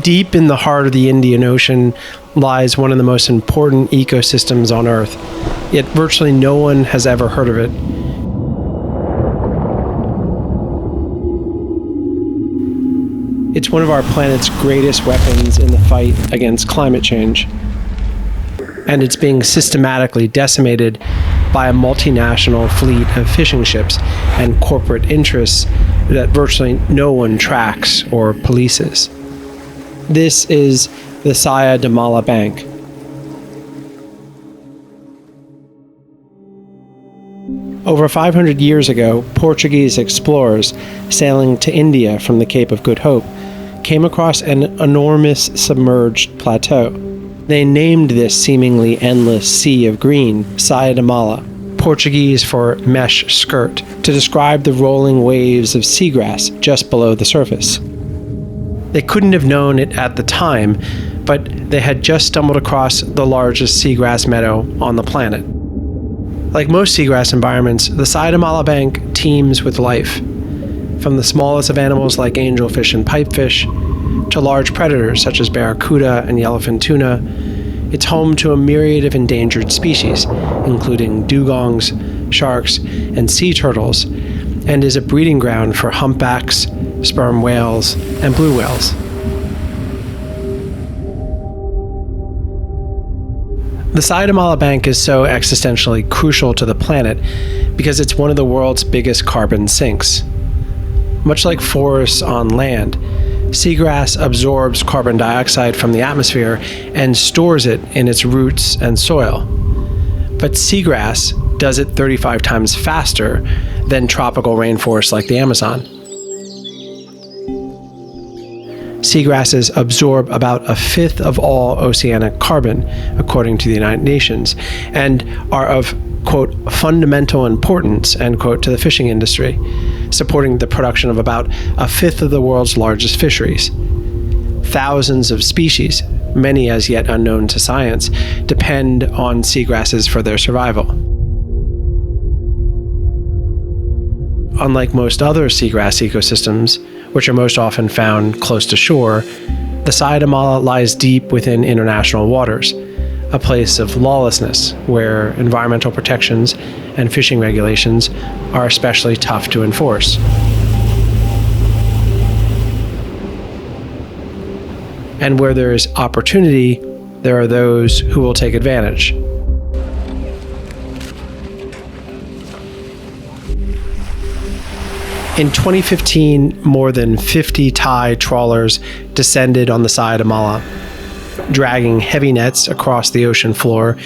Deep in the heart of the Indian Ocean lies one of the most important ecosystems on Earth, yet virtually no one has ever heard of it. It's one of our planet's greatest weapons in the fight against climate change, and it's being systematically decimated by a multinational fleet of fishing ships and corporate interests that virtually no one tracks or polices. This is the Saya de Malha Bank. Over 500 years ago, Portuguese explorers sailing to India from the Cape of Good Hope came across an enormous submerged plateau. They named this seemingly endless sea of green Saya de Malha, Portuguese for mesh skirt, to describe the rolling waves of seagrass just below the surface. They couldn't have known it at the time, but they had just stumbled across the largest seagrass meadow on the planet. Like most seagrass environments, the Saya de Malha Bank teems with life. From the smallest of animals like angelfish and pipefish, to large predators such as barracuda and yellowfin tuna, it's home to a myriad of endangered species, including dugongs, sharks, and sea turtles, and is a breeding ground for humpbacks, sperm whales, and blue whales. The Saya de Malha Bank is so existentially crucial to the planet because it's one of the world's biggest carbon sinks. Much like forests on land, seagrass absorbs carbon dioxide from the atmosphere and stores it in its roots and soil. But seagrass does it 35 times faster than tropical rainforests like the Amazon. Seagrasses absorb about a fifth of all oceanic carbon, according to the United Nations, and are of, quote, fundamental importance, end quote, to the fishing industry, supporting the production of about a fifth of the world's largest fisheries. Thousands of species, many as yet unknown to science, depend on seagrasses for their survival. Unlike most other seagrass ecosystems, which are most often found close to shore, the Saya de Malha lies deep within international waters, a place of lawlessness where environmental protections and fishing regulations are especially tough to enforce. And where there is opportunity, there are those who will take advantage. In 2015, more than 50 Thai trawlers descended on the Saya de Malha, dragging heavy nets across the ocean floor,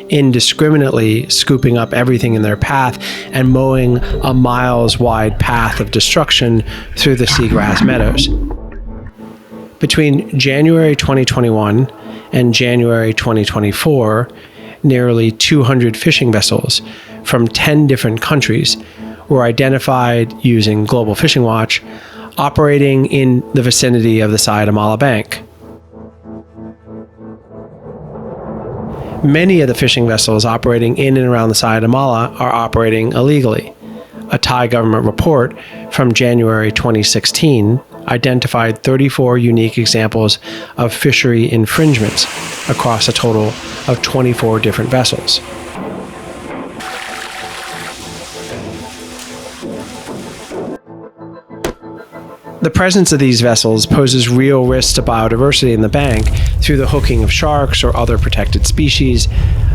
indiscriminately scooping up everything in their path and mowing a miles-wide path of destruction through the seagrass meadows. Between January 2021 and January 2024, nearly 200 fishing vessels from 10 different countries were identified using Global Fishing Watch, operating in the vicinity of the Saya de Malha Bank. Many of the fishing vessels operating in and around the Saya de Malha are operating illegally. A Thai government report from January 2016 identified 34 unique examples of fishery infringements across a total of 24 different vessels. The presence of these vessels poses real risks to biodiversity in the bank through the hooking of sharks or other protected species,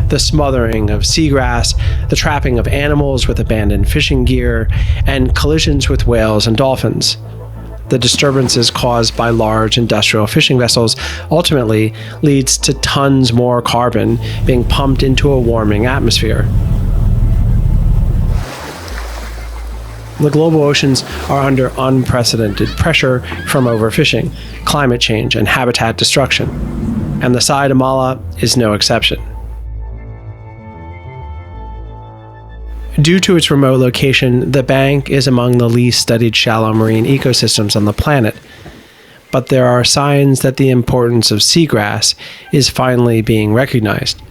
the smothering of seagrass, the trapping of animals with abandoned fishing gear, and collisions with whales and dolphins. The disturbances caused by large industrial fishing vessels ultimately leads to tons more carbon being pumped into a warming atmosphere. The global oceans are under unprecedented pressure from overfishing, climate change, and habitat destruction, and the Saya de Malha is no exception. Due to its remote location, the bank is among the least studied shallow marine ecosystems on the planet, but there are signs that the importance of seagrass is finally being recognized.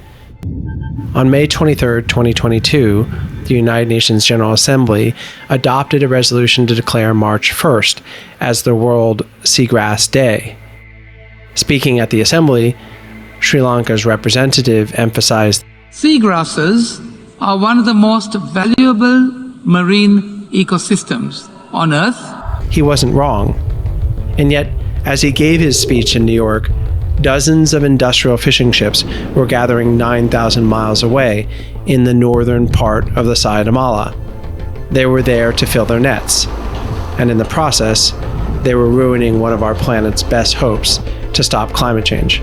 On May 23, 2022, the United Nations General Assembly adopted a resolution to declare March 1st as the World Seagrass Day. Speaking at the assembly, Sri Lanka's representative emphasized, seagrasses are one of the most valuable marine ecosystems on Earth. He wasn't wrong. And yet, as he gave his speech in New York, dozens of industrial fishing ships were gathering 9,000 miles away in the northern part of the Saya de Malha. They were there to fill their nets, and in the process, they were ruining one of our planet's best hopes to stop climate change.